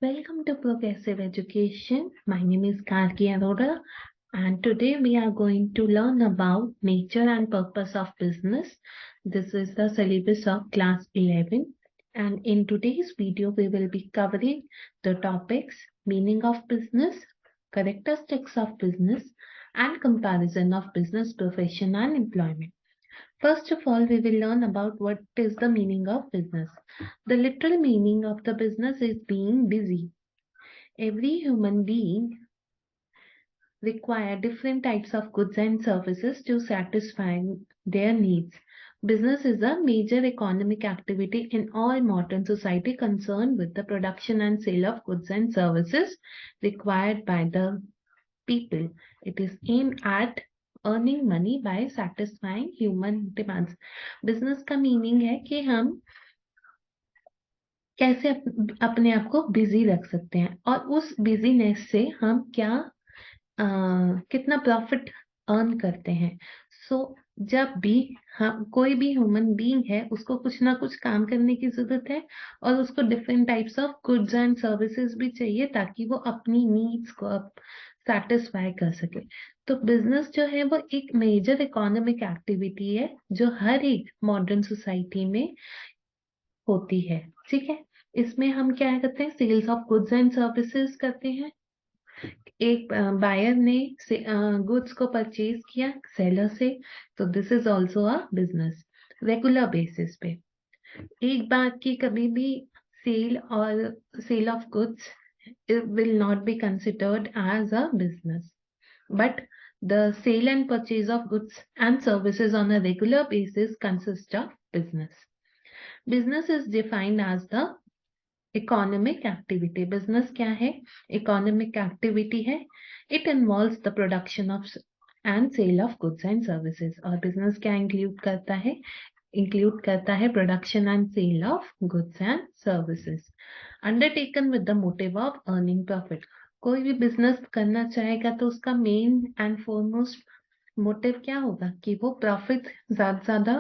Welcome to Progressive Education. My name is Karki Arora, and today we are going to learn about nature and purpose of business. This is the syllabus of class 11, and in today's video we will be covering the topics meaning of business, characteristics of business, and comparison of business profession and employment. First of all, we will learn about what is the meaning of business. The literal meaning of the business is being busy. Every human being require different types of goods and services to satisfy their needs. Business is a major economic activity in all modern society concerned with the production and sale of goods and services required by the people. It is aimed at earning money by satisfying human demands. Business का meaning है कि हम कैसे अपने आप को busy रख सकते हैं और उस बिजीनेस से हम क्या कितना प्रॉफिट अर्न करते हैं। जब भी हम कोई भी ह्यूमन बीइंग है उसको कुछ ना कुछ काम करने की जरूरत है और उसको different types of goods and services भी चाहिए ताकि वो अपनी नीड्स को सेटिस्फाई कर सके। तो बिजनेस जो है वो एक मेजर इकोनॉमिक एक्टिविटी है जो हर एक मॉडर्न सोसाइटी में होती है। ठीक है, इसमें हम क्या करते हैं, sales of goods and services करते हैं। एक बायर ने गुड्स को परचेज किया सेलर से, तो this is also a business regular basis पे। एक बात की कभी भी sale of goods will not be considered as a business, but the sale and purchase of goods and services on a regular basis consist of business. Business is defined as the economic activity. Business क्या है? Economic activity है। It involves the production of and sale of goods and services. और business क्या include करता है? Include करता है production and sale of goods and services undertaken with the motive of earning profit. कोई भी बिजनेस करना चाहेगा तो उसका मेन एंड फॉरमोस्ट मोटिव क्या होगा कि वो प्रॉफिट ज्यादा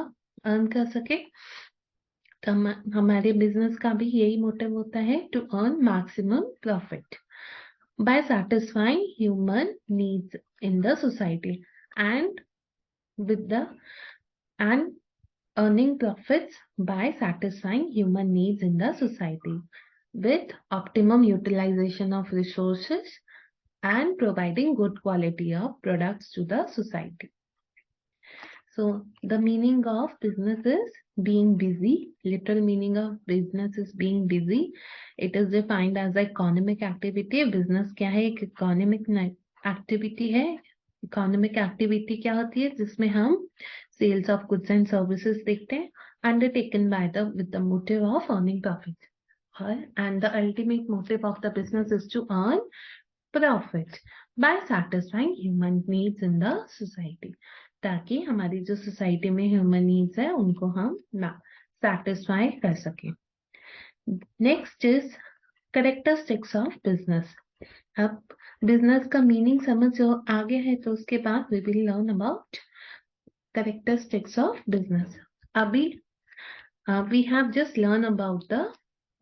अर्न कर सके। तो हमारे बिजनेस का भी यही मोटिव होता है, to earn maximum profit by satisfying human needs in the society and with the end earning profits by satisfying human needs in the society with optimum utilization of resources and providing good quality of products to the society. So the meaning of business is being busy. Literal meaning of business is being busy. It is defined as economic activity. Business क्या है? एक economic activity है। Economic activity क्या होती है? जिसमें हम sales of goods and services देखते हैं, undertaken by with the motive of earning profit. And the ultimate motive of the business is to earn profit by satisfying human needs in the society. ताकि हमारी जो society में human needs है उनको हम ना सेटिस्फाई कर सके। Next is characteristics of business. अब बिजनेस का मीनिंग समझ जो आगे है तो उसके बाद we will learn about characteristics of business. अभी we have just learn about the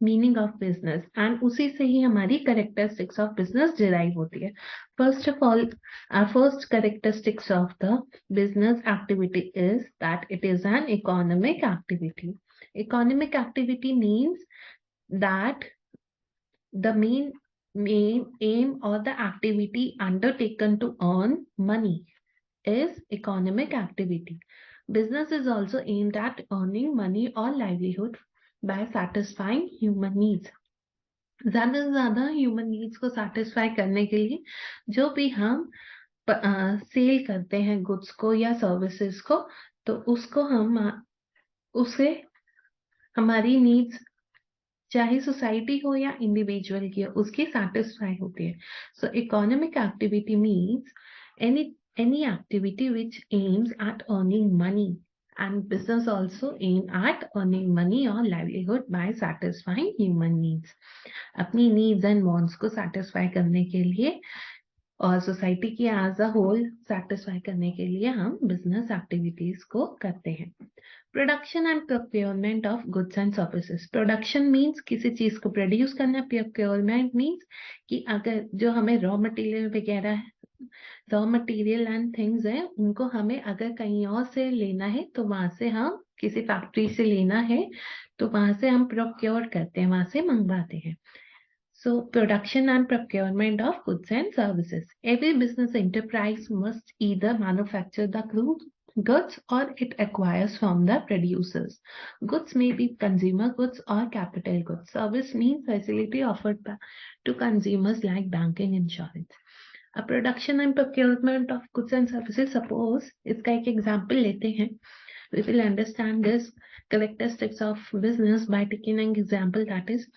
meaning of business and उसी से ही हमारी कैरेक्टरिस्टिक्स ऑफ बिजनेस डिराइव होती है। First of all, first characteristics of the business activity is that it is an economic activity. Economic activity means that the main aim or the activity undertaken to earn money is economic activity. Business is also aimed at earning money or livelihood by satisfying human needs. ज्यादा से ज्यादा human needs को satisfy करने के लिए जो भी हम सेल करते हैं गुड्स को या सर्विसेज को, तो उसको हम उसे हमारी नीड्स चाहे सोसाइटी हो या इंडिविजुअल की हो उसकी सेटिस्फाई होती है। सो economic activity means any activity which aims at earning money, and business also aim at earning money or livelihood by satisfying human needs. अपनी needs and wants को satisfy करने के लिए और सोसाइटी की एज अ होल सेटिस्फाई करने के लिए हम बिजनेस एक्टिविटीज को करते हैं। Production and procurement of goods and services. Production means किसी चीज को प्रोड्यूस करना, प्रोक्योरमेंट मीन्स कि अगर जो हमें रॉ मटेरियल वगैरह है, रॉ मटेरियल एंड थिंग्स है, उनको हमें अगर कहीं और से लेना है तो वहां से हम किसी फैक्ट्री से लेना है तो वहां से हम प्रोक्योर करते हैं, वहां से मंगवाते हैं। So production and procurement of goods and services. Every business enterprise must either manufacture the goods or it acquires from the producers. Goods may be consumer goods or capital goods. Service means facility offered to consumers like banking, insurance. A production and procurement of goods and services. Suppose इसका एक example लेते हैं. We will understand this characteristics of business by taking an example, that is,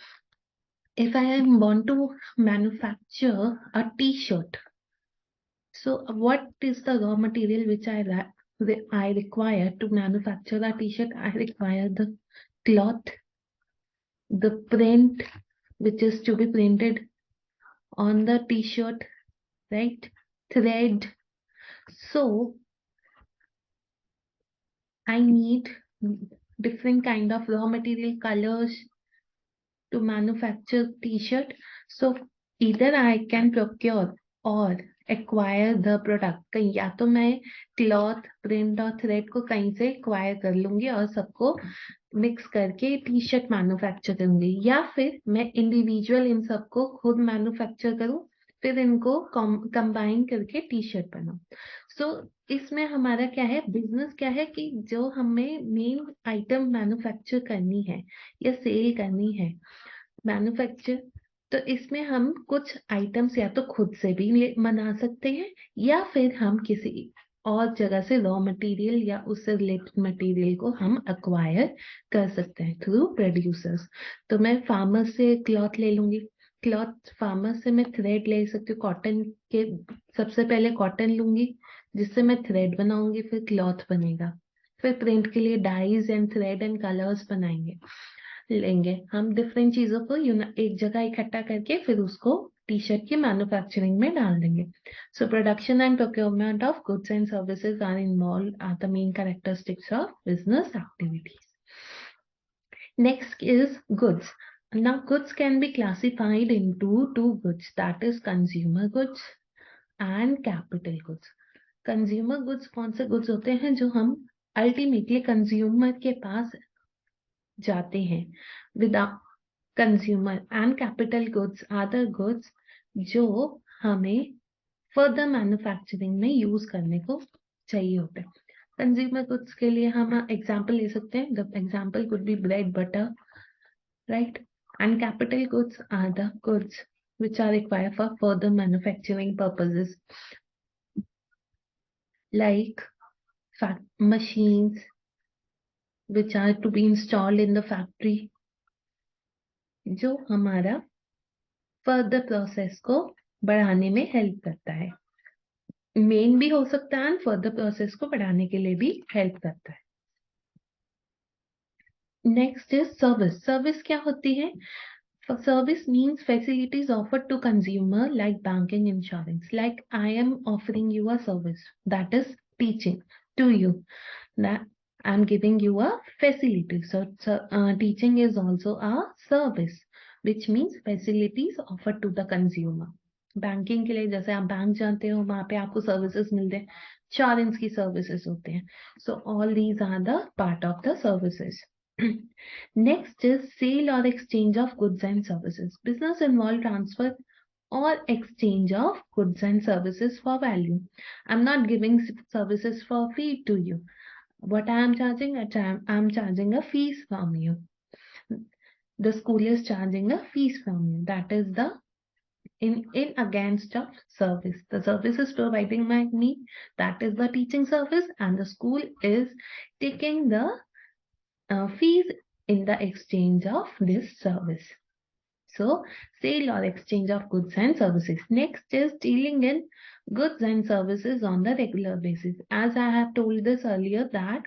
if I want to manufacture a t-shirt, so what is the raw material which I require to manufacture a t-shirt? I require the cloth, the print which is to be printed on the t-shirt, right? Thread. So I need different kind of raw material, colors to manufacture t-shirt. So either I can procure or acquire the product. कहीं या तो मैं cloth, print और thread को कहीं से acquire कर लूंगी और सबको मिक्स करके टी शर्ट मैन्युफैक्चर करूंगी, या फिर मैं इंडिविजुअल इन सबको खुद मैन्युफैक्चर करूं, फिर इनको कंबाइन करके टी शर्ट बनाऊं। सो इसमें हमारा क्या है, बिजनेस क्या है कि जो हमें मेन आइटम मैन्युफैक्चर करनी है या सेल करनी है, मैन्युफैक्चर, तो इसमें हम कुछ आइटम्स या तो खुद से भी बना सकते हैं या फिर हम किसी और जगह से रॉ मटेरियल या उससे रिलेटेड मटेरियल को हम अक्वायर कर सकते हैं थ्रू प्रोड्यूसर्स। तो मैं फार्मर से क्लॉथ ले लूंगी, क्लॉथ फार्मर से मैं थ्रेड ले सकती हूँ, कॉटन के सबसे पहले कॉटन लूंगी जिससे मैं थ्रेड बनाऊंगी, फिर क्लॉथ बनेगा, फिर प्रिंट के लिए dies and thread and colours बनाएंगे लेंगे हम, डिफरेंट चीजों को एक जगह इकट्ठा करके फिर उसको टी शर्ट की मैन्युफैक्चरिंग में डाल देंगे। So production and procurement of goods and services are involve are the main characteristics of business activities. Next is goods. Now goods can be classified into two goods, that is consumer goods and capital goods. Consumer goods कौन से goods होते हैं जो हम ultimately consumer के पास जाते हैं, without consumer, and capital goods are the goods जो हमें फर्दर मैन्युफैक्चरिंग में यूज करने को चाहिए होते हैं। कंज्यूमर गुड्स के लिए हम एग्जांपल ले सकते हैं, the example could be bread, butter, right, and capital goods are the goods which are required for further manufacturing purposes like machines which are to be installed in the factory, जो हमारा further process को बढ़ाने में help करता है, main भी हो सकता है, फर्दर प्रोसेस को बढ़ाने के लिए भी हेल्प करता है। Next is service. सर्विस क्या होती है? Service means facilities offered to consumer like banking, insurance. Like I am offering you a service, that is teaching to you. That I'm giving you a facility. So teaching is also a service, which means facilities offered to the consumer. Banking के लिए जैसे आप bank जानते हो, वहां पे आपको services मिलते हैं, इंश्योरेंस की सर्विसेज होते हैं। So all these are the part of the services. Next is sale or exchange of goods and services. Business involve transfer or exchange of goods and services for value. I'm not giving services for fee to you. What I am charging, I'm charging a fees from you. The school is charging a fees from you. That is the in against of service. The service is providing by me, that is the teaching service, and the school is taking the fees in the exchange of this service. So sale or exchange of goods and services. Next is dealing in goods and services on the regular basis. As I have told this earlier, that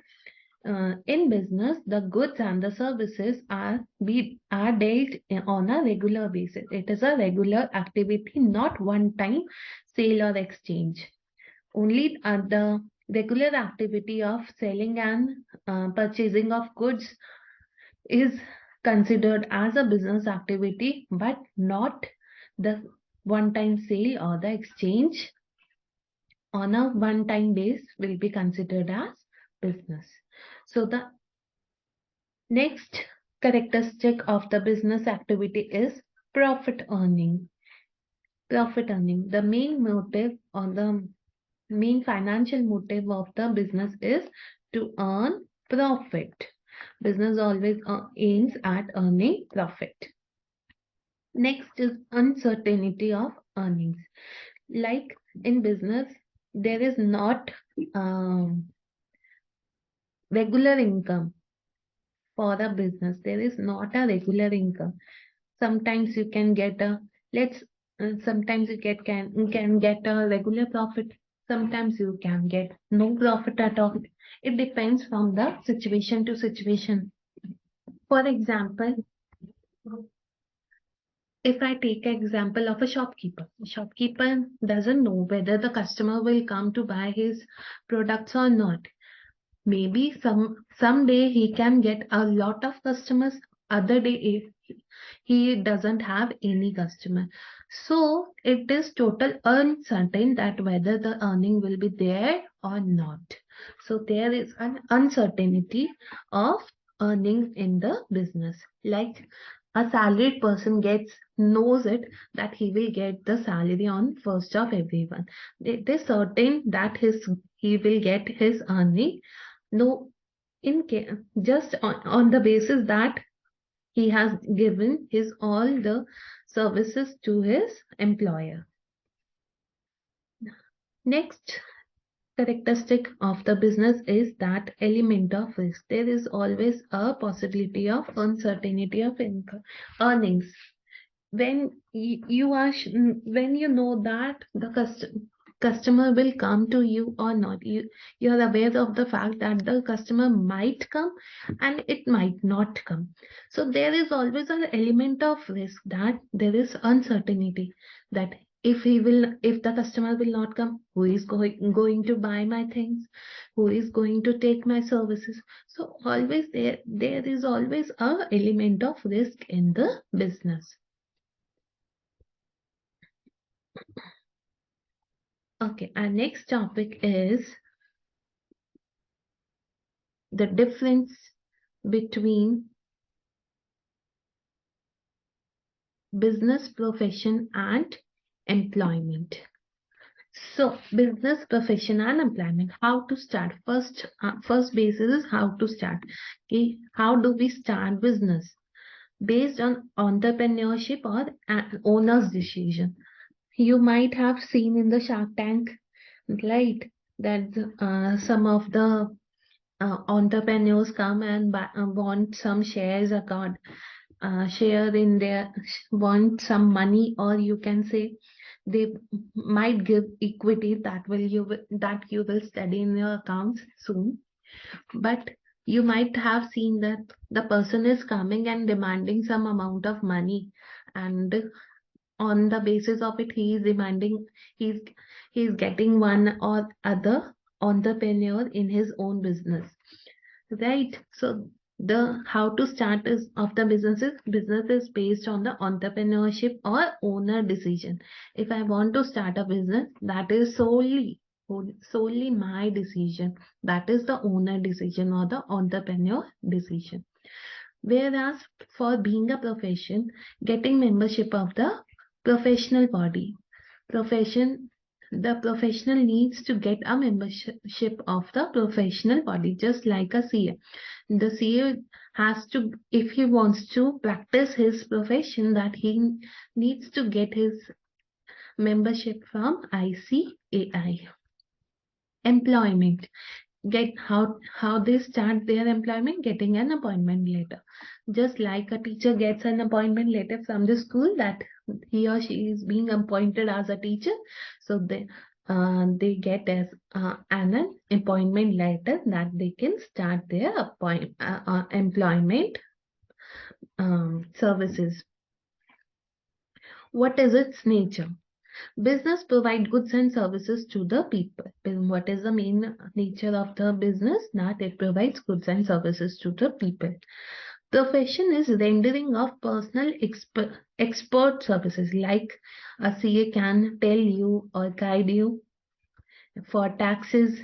in business, the goods and the services are dealt on a regular basis. It is a regular activity, not one-time sale or exchange. Only the regular activity of selling and purchasing of goods is considered as a business activity, but not the one-time sale or the exchange on a one-time base will be considered as business. So the next characteristic of the business activity is profit earning. Profit earning. The main motive or the main financial motive of the business is to earn profit. Business always aims at earning profit. Next is uncertainty of earnings. Like in business, there is not regular income for a business. There is not a regular income. Sometimes you can get a sometimes you can get a regular profit. Sometimes you can get no profit at all. It depends from the situation to situation. For example, if I take an example of a shopkeeper doesn't know whether the customer will come to buy his products or not. Maybe someday he can get a lot of customers, other day he doesn't have any customer. So it is total uncertain that whether the earning will be there or not. So there is an uncertainty of earning in the business. Like a salaried person knows it that he will get the salary on 1st of every month. It is certain that he will get his earning. No, just on the basis that he has given all the services to his employer. Next characteristic of the business is that element of risk. There is always a possibility of uncertainty of income, earnings. When you know that the customer will come to you or not, you are aware of the fact that the customer might come and it might not come. So there is always an element of risk, that there is uncertainty that if the customer will not come, who is going to buy my things, who is going to take my services. So always there is always a element of risk in the business. Okay, our next topic is the difference between business profession and employment. So, business profession and employment, how to start? First basis is how to start. Okay, how do we start business? Based on entrepreneurship or an owner's decision. You might have seen in the Shark Tank, right, that some of the entrepreneurs come and want some shares account, share in their, want some money, or you can say they might give equity that you will study in your accounts soon. But you might have seen that the person is coming and demanding some amount of money, and on the basis of it he is demanding, he's getting one or other entrepreneur in his own business, right? So the how to start is of the business is based on the entrepreneurship or owner decision. If I want to start a business, that is solely my decision, that is the owner decision or the entrepreneur decision. Whereas for being a profession, getting membership of the professional body, the professional needs to get a membership of the professional body, just like a CA. The CA has to, if he wants to practice his profession, that he needs to get his membership from ICAI. Employment. How they start their employment, getting an appointment letter. Just like a teacher gets an appointment letter from the school that he or she is being appointed as a teacher. So they get as an appointment letter that they can start their employment services. What is its nature? Business provide goods and services to the people. What is the main nature of the business? That it provides goods and services to the people. Profession is rendering of personal expert services, like a CA can tell you or guide you for taxes,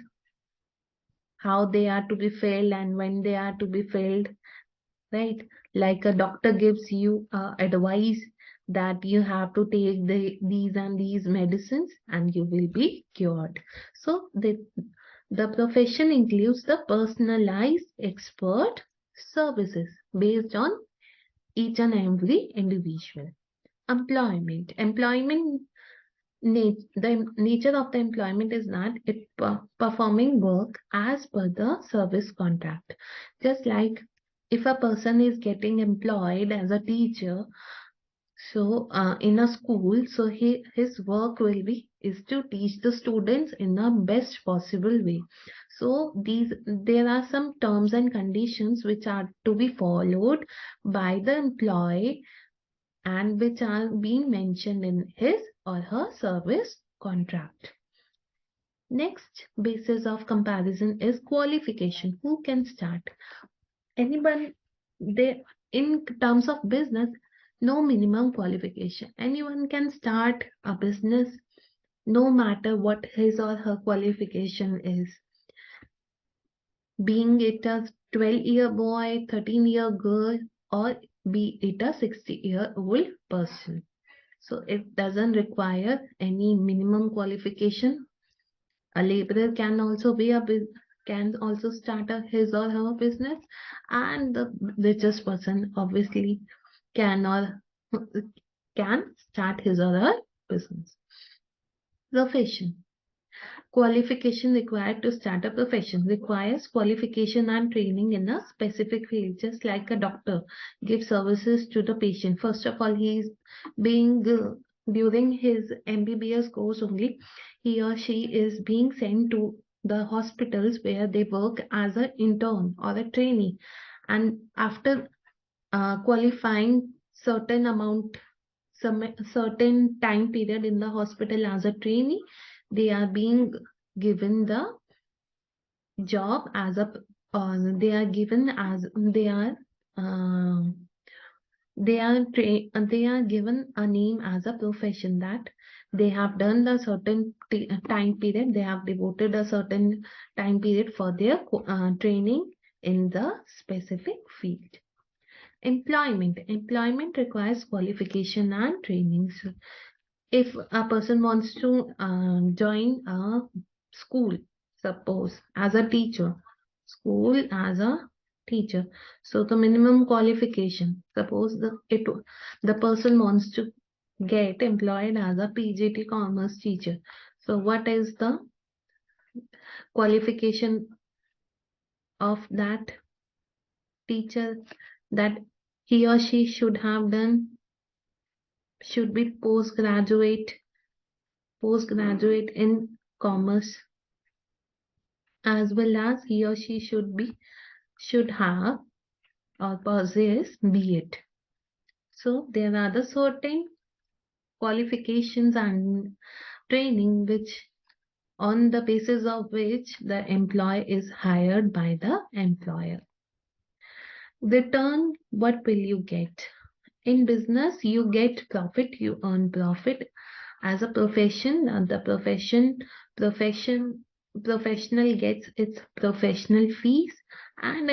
how they are to be filed and when they are to be filed, right? Like a doctor gives you advice that you have to take these and these medicines and you will be cured. So the profession includes the personalized expert services based on each and every individual. Employment. The nature of the employment is that it performing work as per the service contract. Just like if a person is getting employed as a teacher, so in a school, so his work will be is to teach the students in the best possible way. So there are some terms and conditions which are to be followed by the employee and which are being mentioned in his or her service contract. Next basis of comparison is qualification. Who can start? Anyone, in terms of business, no minimum qualification. Anyone can start a business no matter what his or her qualification is. Being it a 12-year boy, 13-year girl, or be it a 60-year-old person. So it doesn't require any minimum qualification. A laborer can also start his or her business, and the richest person obviously can start his or her business. Profession. Qualification required to start a profession requires qualification and training in a specific field. Just like a doctor gives services to the patient, first of all, he is being during his MBBS course only, he or she is being sent to the hospitals where they work as an intern or a trainee, and after qualifying certain time period in the hospital as a trainee, they are being given the job as a they are given as they are given a name as a profession, that they have done the certain time period, they have devoted a certain time period for their training in the specific field. Employment requires qualification and training. So if a person wants to join a school, suppose as a teacher, so the minimum qualification, suppose the person wants to get employed as a PGT commerce teacher. So what is the qualification of that teacher that he or she should have done? Should be postgraduate in commerce, as well as he or she should have or possess B.Ed. So there are the certain qualifications and training which on the basis of which the employee is hired by the employer. Return, what will you get? In business, you get profit, you earn profit. As a profession, professional gets its professional fees, and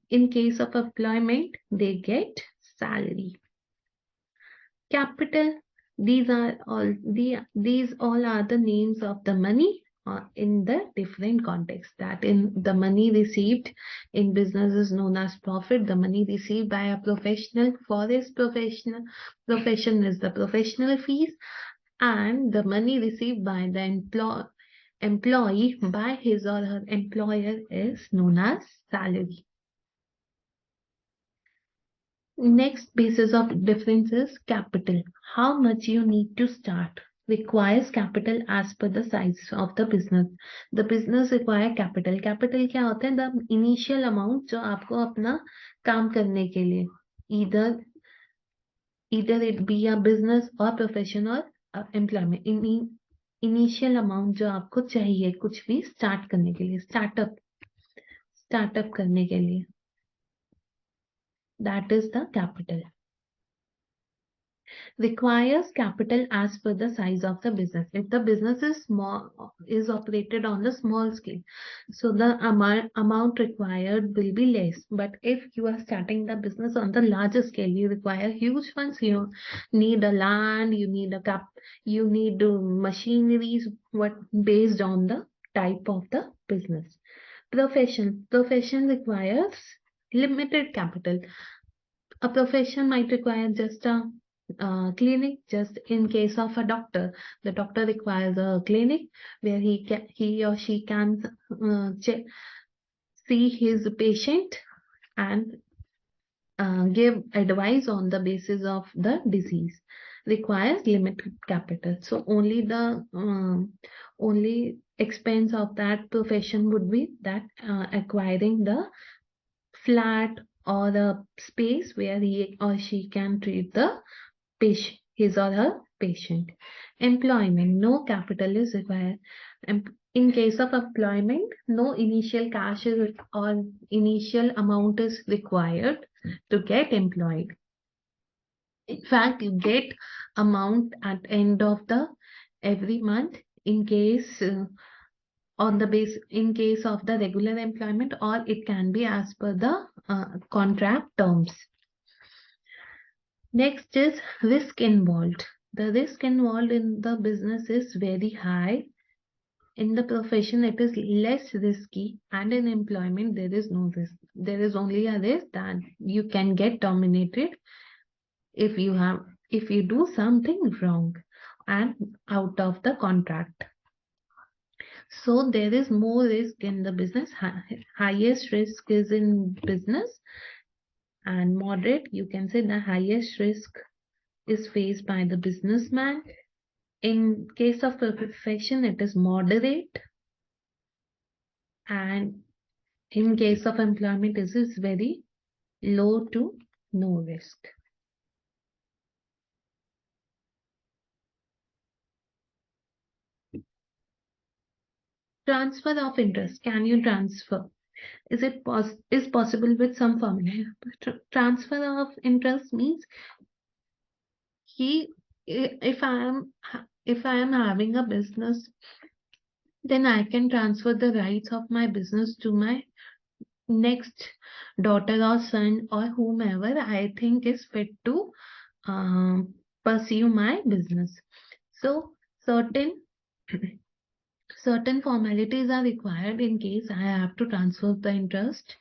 in case of employment, they get salary. Capital, these all are the names of the money in the different contexts. That in the money received in business is known as profit. The money received by a professional for his profession is the professional fees, and the money received by the employee by his or her employer is known as salary. Next basis of difference is capital. How much you need to start. requires capital as per the size of the business. The business require capital. Capital क्या होता है? The initial amount जो आपको अपना काम करने के लिए, either it be a business or profession or employment. Initial amount जो आपको चाहिए कुछ भी start करने के लिए, startup करने के लिए, that is the capital. Requires capital as per the size of the business. If the business is small, is operated on the small scale, so the amount required will be less. But if you are starting the business on the larger scale, you require huge funds. You need a land, you need you need machineries, based on the type of the business. Profession requires limited capital. A profession might require just a clinic. Just in case of a doctor, the doctor requires a clinic where he or she can see his patient and give advice on the basis of the disease. Requires limited capital. So only the only expense of that profession would be that acquiring the flat or the space where he or she can treat the patient, his or her patient. Employment, no capital is required. In case of employment, no initial cash or initial amount is required to get employed. In fact, you get amount at end of the every month in case in case of the regular employment, or it can be as per the contract terms. Next is risk involved. The risk involved in the business is very high. In the profession, it is less risky, and in employment, there is no risk. There is only a risk that you can get terminated if you do something wrong and out of the contract. So there is more risk in the business. Highest risk is in business, and moderate, you can say the highest risk is faced by the businessman. In case of profession, it is moderate, and in case of employment, it is very low to no risk. Transfer of interest. Can you transfer? Is possible with some formula? Transfer of interest means if I am having a business, then I can transfer the rights of my business to my next daughter or son or whomever I think is fit to pursue my business. So certain formalities are required in case I have to transfer the interest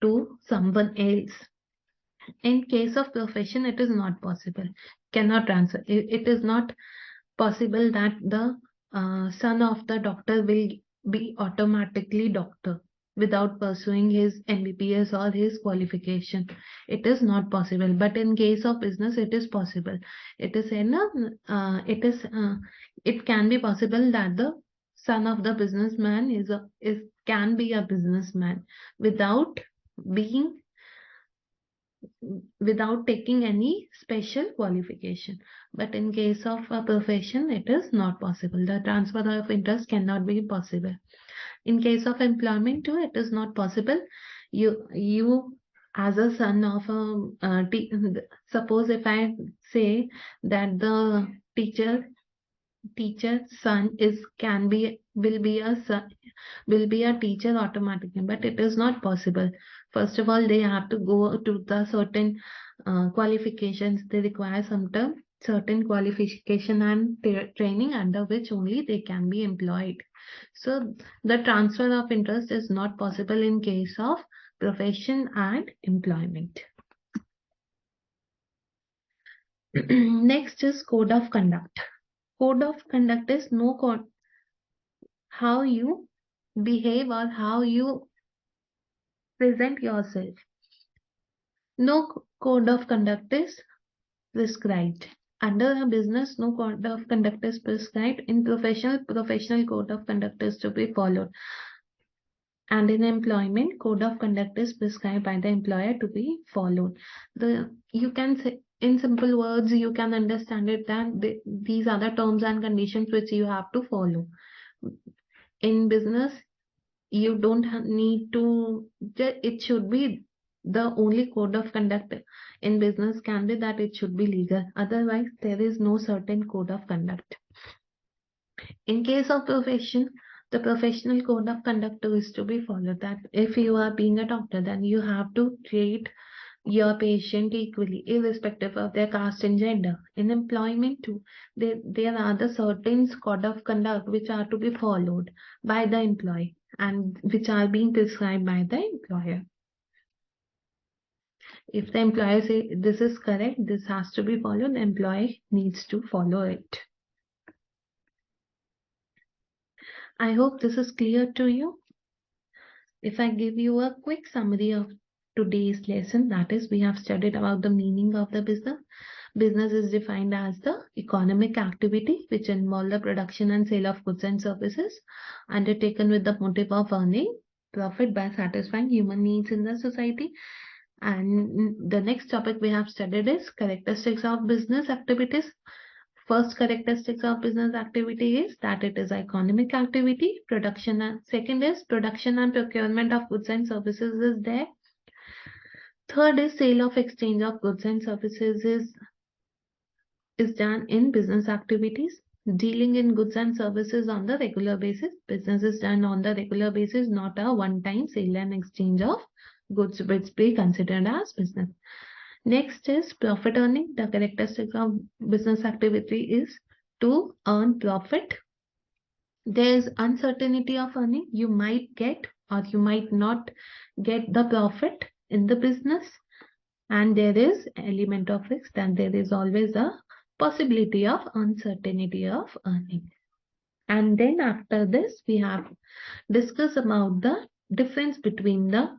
to someone else. In case of profession, it is not possible. Cannot transfer. It is not possible that the son of the doctor will be automatically doctor without pursuing his MBBS or his qualification. It is not possible. But in case of business, it is possible. It can be possible that the son of the businessman can be a businessman without taking any special qualification. But in case of a profession, it is not possible. The transfer of interest cannot be possible. In case of employment too, it is not possible. You as a son of a suppose if I say that the teacher's son will be a teacher automatically, but it is not possible. First of all, they have to go to the certain qualifications. They require certain qualification and training under which only they can be employed. So the transfer of interest is not possible in case of profession and employment. Next is code of conduct. Code of conduct is how you behave or how you present yourself. No code of conduct is prescribed. Under a business, no code of conduct is prescribed. In professional code of conduct is to be followed. And in employment, code of conduct is prescribed by the employer to be followed. You can say, in simple words, you can understand it that these are the terms and conditions which you have to follow. In business, you don't need to, it should be the only code of conduct in business can be that it should be legal. Otherwise, there is no certain code of conduct. In case of profession, the professional code of conduct is to be followed. That if you are being a doctor, then you have to treat your patient equally, irrespective of their caste and gender. In employment too, there are the certain code of conduct which are to be followed by the employee and which are being prescribed by the employer. If the employer says this is correct, this has to be followed, the employee needs to follow it. I hope this is clear to you. If I give you a quick summary of today's lesson, that is, we have studied about the meaning of the business. Business is defined as the economic activity which involves the production and sale of goods and services undertaken with the motive of earning profit by satisfying human needs in the society. And the next topic we have studied is characteristics of business activities. First characteristics of business activity is that it is economic activity. Second is production and procurement of goods and services is there. Third is sale of exchange of goods and services is done in business activities. Dealing in goods and services on the regular basis. Business is done on the regular basis, not a one-time sale and exchange of goods which be considered as business. Next is profit earning. The characteristic of business activity is to earn profit. There is uncertainty of earning. You might get or you might not get the profit in the business. And there is element of risk, and there is always a possibility of uncertainty of earning. And then after this, we have discussed about the difference between the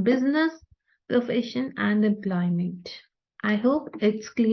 business, profession and employment. I hope it's clear.